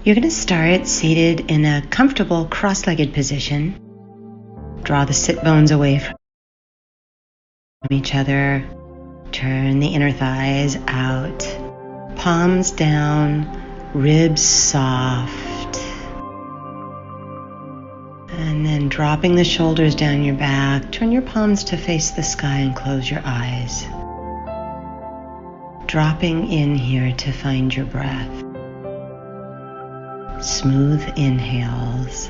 You're going to start seated in a comfortable cross-legged position. Draw the sit bones away from each other. Turn the inner thighs out. Palms down, ribs soft. And then dropping the shoulders down your back, turn your palms to face the sky and close your eyes. Dropping in here to find your breath. Smooth inhales.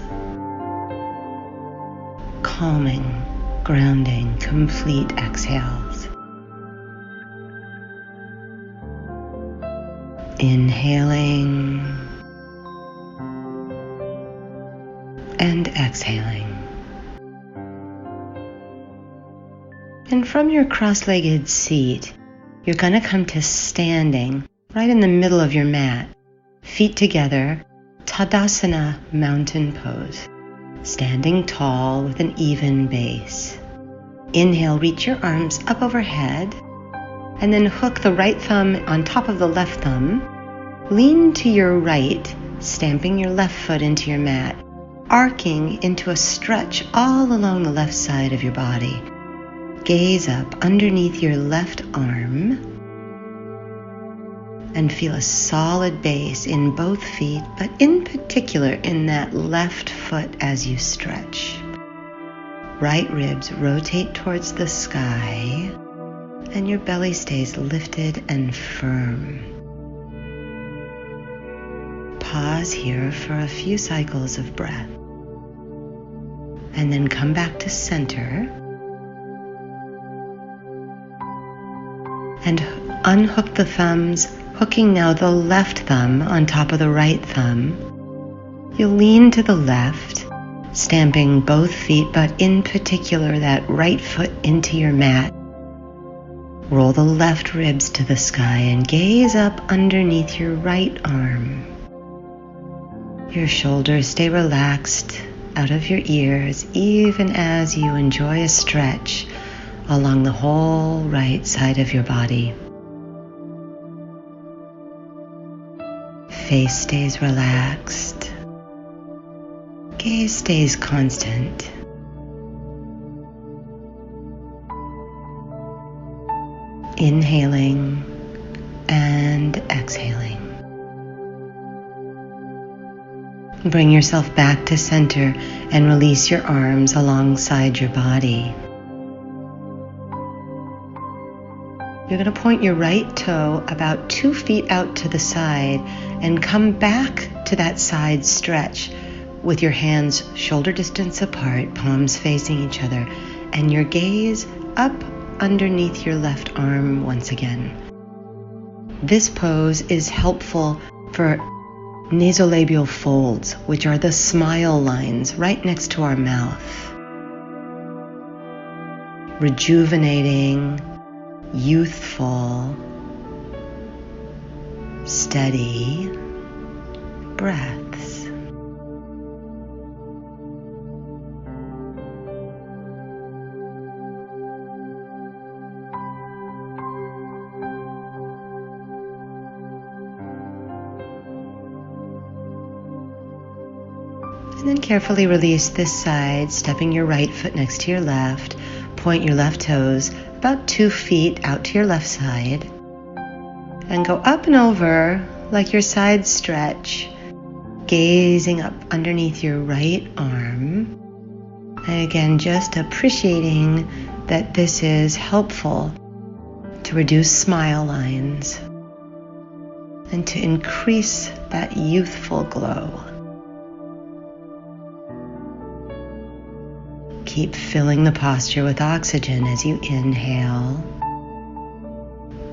Calming, grounding, complete exhales. Inhaling and exhaling. And from your cross-legged seat, you're going to come to standing right in the middle of your mat, feet together, Tadasana mountain pose, standing tall with an even base. Inhale, reach your arms up overhead, and then hook the right thumb on top of the left thumb. Lean to your right, stamping your left foot into your mat, arcing into a stretch all along the left side of your body. Gaze up underneath your left arm and feel a solid base in both feet, but in particular in that left foot as you stretch. Right ribs rotate towards the sky, and your belly stays lifted and firm. Pause here for a few cycles of breath, and then come back to center, and unhook the thumbs, hooking now the left thumb on top of the right thumb. You'll lean to the left, stamping both feet, but in particular that right foot into your mat. Roll the left ribs to the sky and gaze up underneath your right arm. Your shoulders stay relaxed out of your ears, even as you enjoy a stretch along the whole right side of your body. Face stays relaxed. Gaze stays constant. Inhaling and exhaling. Bring yourself back to center and release your arms alongside your body. You're going to point your right toe about 2 feet out to the side and come back to that side stretch with your hands shoulder distance apart, palms facing each other, and your gaze up underneath your left arm once again. This pose is helpful for nasolabial folds, which are the smile lines right next to our mouth. Rejuvenating, youthful, steady breaths. And then carefully release this side, stepping your right foot next to your left. Point your left toes about 2 feet out to your left side. And go up and over like your side stretch, gazing up underneath your right arm. And again, just appreciating that this is helpful to reduce smile lines and to increase that youthful glow. Keep filling the posture with oxygen as you inhale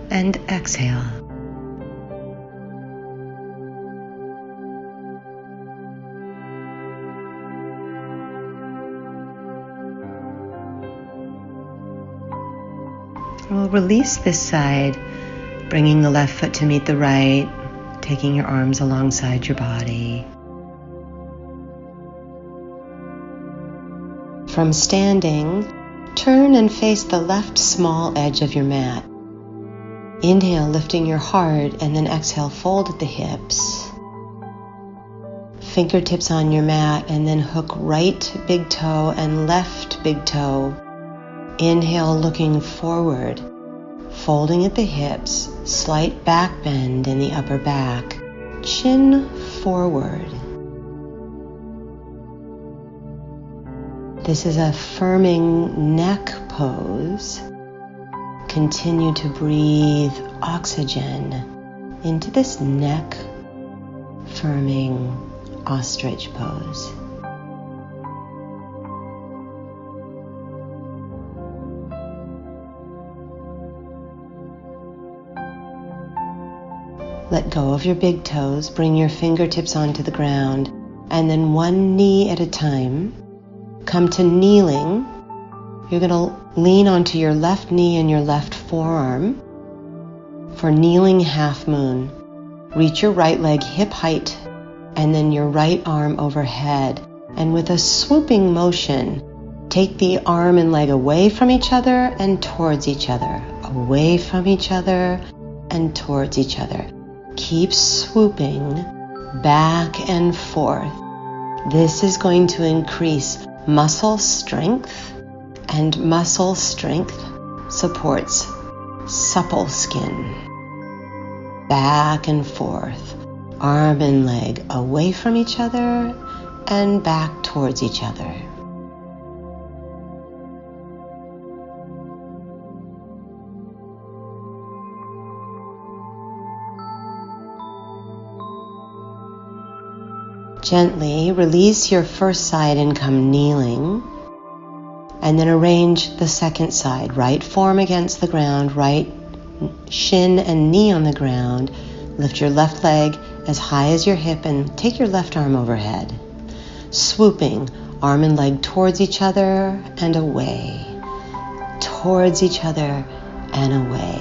and exhale. We'll release this side, bringing the left foot to meet the right, taking your arms alongside your body. From standing, turn and face the left small edge of your mat. Inhale, lifting your heart, and then exhale, fold at the hips. fingertips on your mat, and then hook right big toe and left big toe. Inhale, looking forward, folding at the hips, slight back bend in the upper back, chin forward. This is a firming neck pose. Continue to breathe oxygen into this neck firming ostrich pose. Let go of your big toes, bring your fingertips onto the ground, and then one knee at a time, come to kneeling. You're going to lean onto your left knee and your left forearm for kneeling half moon. Reach your right leg hip height and then your right arm overhead. And with a swooping motion, take the arm and leg away from each other and towards each other, away from each other and towards each other. Keep swooping back and forth. This is going to increase muscle strength, and muscle strength supports supple skin. Back and forth, arm and leg away from each other and back towards each other. Gently release your first side and come kneeling, and then arrange the second side. Right forearm against the ground, right shin and knee on the ground. Lift your left leg as high as your hip and take your left arm overhead. Swooping, arm and leg towards each other and away. Towards each other and away.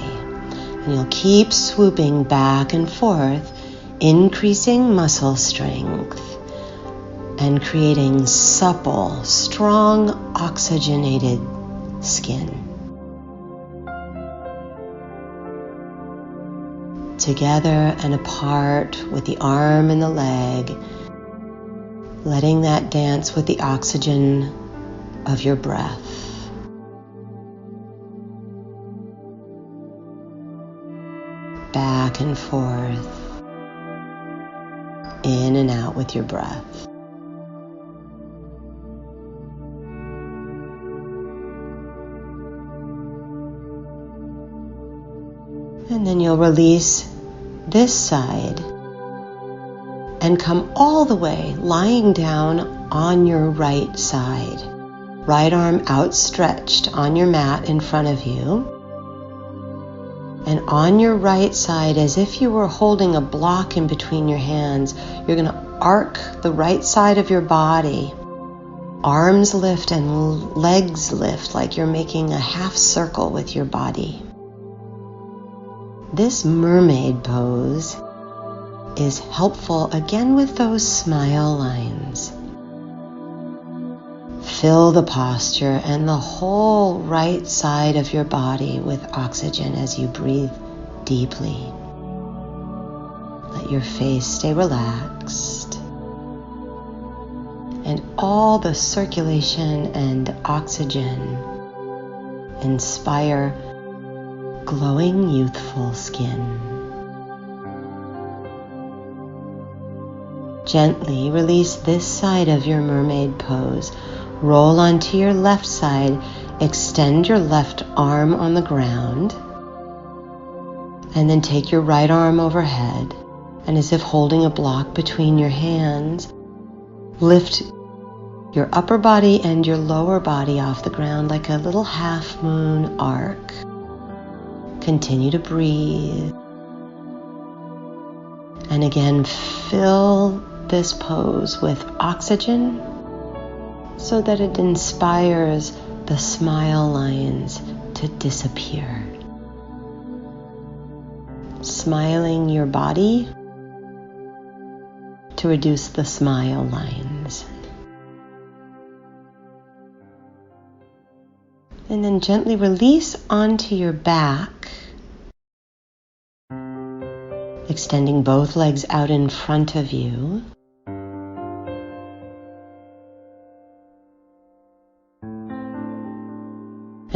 And you'll keep swooping back and forth, increasing muscle strength and creating supple, strong, oxygenated skin. Together and apart with the arm and the leg, letting that dance with the oxygen of your breath. Back and forth, in and out with your breath. And then you'll release this side and come all the way, lying down on your right side. Right arm outstretched on your mat in front of you. And on your right side, as if you were holding a block in between your hands, you're going to arc the right side of your body. Arms lift and legs lift like you're making a half circle with your body. This mermaid pose is helpful again with those smile lines. Fill the posture and the whole right side of your body with oxygen as you breathe deeply. Let your face stay relaxed. And all the circulation and oxygen inspire glowing youthful skin. Gently release this side of your mermaid pose. Roll onto your left side. Extend your left arm on the ground. And then take your right arm overhead. And as if holding a block between your hands, lift your upper body and your lower body off the ground like a little half moon arc. Continue to breathe. And again, fill this pose with oxygen so that it inspires the smile lines to disappear. Smiling your body to reduce the smile lines. And then gently release onto your back, extending both legs out in front of you.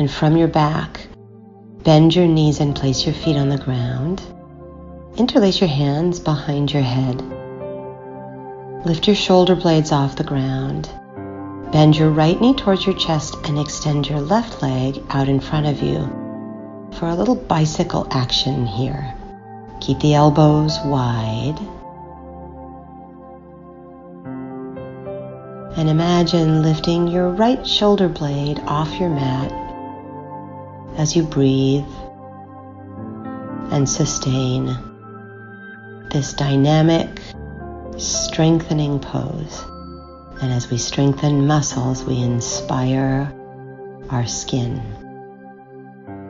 And from your back, bend your knees and place your feet on the ground. Interlace your hands behind your head. Lift your shoulder blades off the ground. Bend your right knee towards your chest and extend your left leg out in front of you for a little bicycle action here. Keep the elbows wide. And imagine lifting your right shoulder blade off your mat as you breathe and sustain this dynamic, strengthening pose. And as we strengthen muscles, we inspire our skin.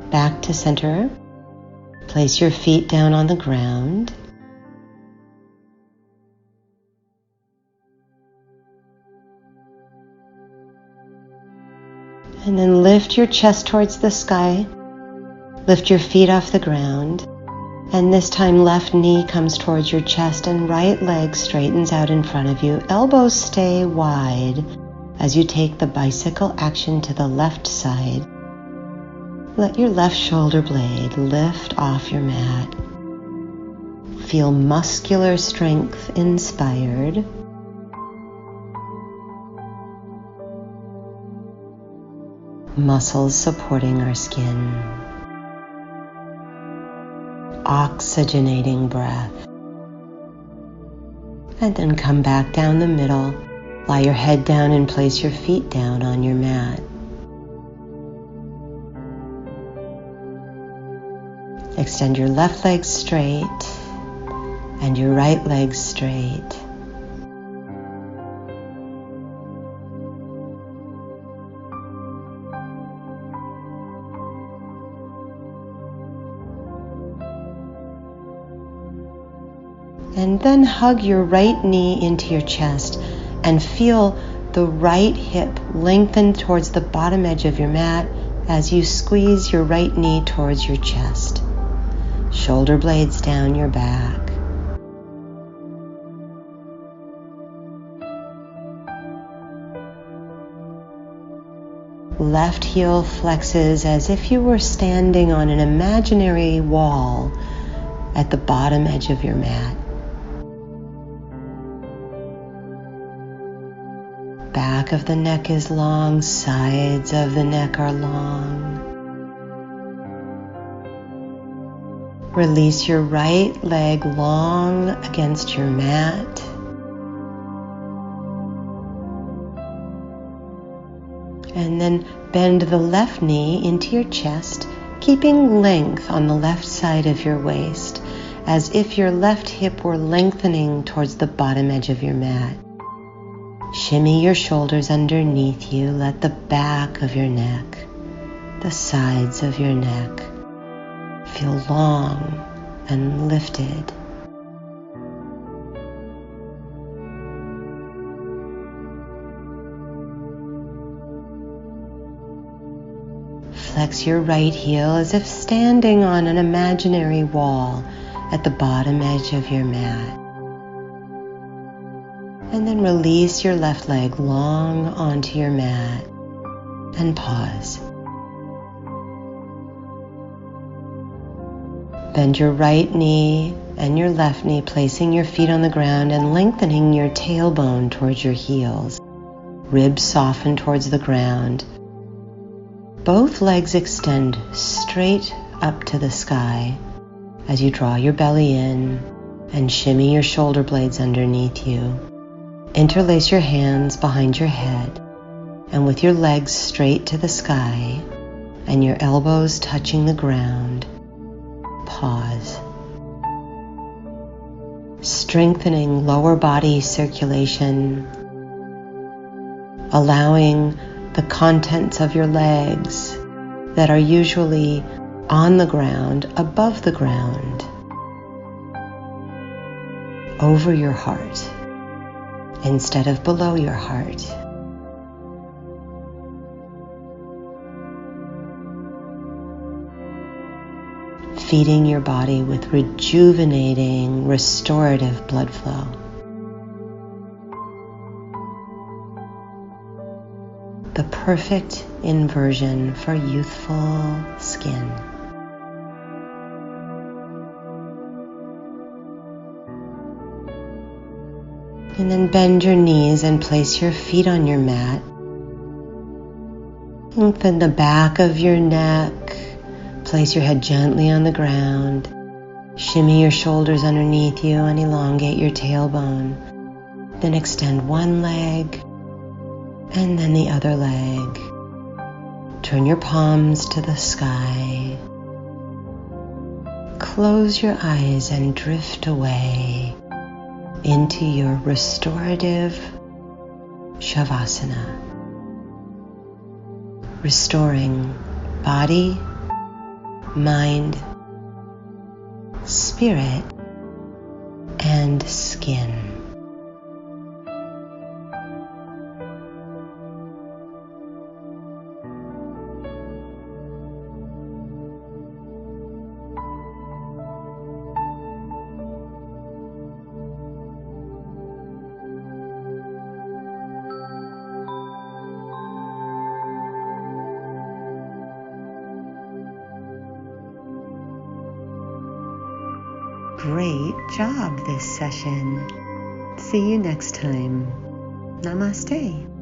Back to center. Place your feet down on the ground. And then lift your chest towards the sky. Lift your feet off the ground. And this time left knee comes towards your chest and right leg straightens out in front of you. Elbows stay wide as you take the bicycle action to the left side. Let your left shoulder blade lift off your mat. Feel muscular strength inspired. Muscles supporting our skin. Oxygenating breath. And then come back down the middle. Lie your head down and place your feet down on your mat. Extend your left leg straight and your right leg straight. And then hug your right knee into your chest and feel the right hip lengthen towards the bottom edge of your mat as you squeeze your right knee towards your chest. Shoulder blades down your back. Left heel flexes as if you were standing on an imaginary wall at the bottom edge of your mat. Back of the neck is long, sides of the neck are long. Release your right leg long against your mat. And then bend the left knee into your chest, keeping length on the left side of your waist, as if your left hip were lengthening towards the bottom edge of your mat. Shimmy your shoulders underneath you. Let the back of your neck, the sides of your neck, feel long and lifted. Flex your right heel as if standing on an imaginary wall at the bottom edge of your mat. And then release your left leg long onto your mat and pause. Bend your right knee and your left knee, placing your feet on the ground and lengthening your tailbone towards your heels. Ribs soften towards the ground. Both legs extend straight up to the sky as you draw your belly in and shimmy your shoulder blades underneath you. Interlace your hands behind your head and with your legs straight to the sky and your elbows touching the ground, pause. Strengthening lower body circulation, allowing the contents of your legs that are usually on the ground, above the ground, over your heart instead of below your heart. Feeding your body with rejuvenating, restorative blood flow. the perfect inversion for youthful skin. And then bend your knees and place your feet on your mat. Lengthen the back of your neck. Place your head gently on the ground. Shimmy your shoulders underneath you and elongate your tailbone. Then extend one leg and then the other leg. Turn your palms to the sky. Close your eyes and drift away into your restorative Shavasana. Restoring body, mind, spirit, and skin. Great job this session. See you next time. Namaste.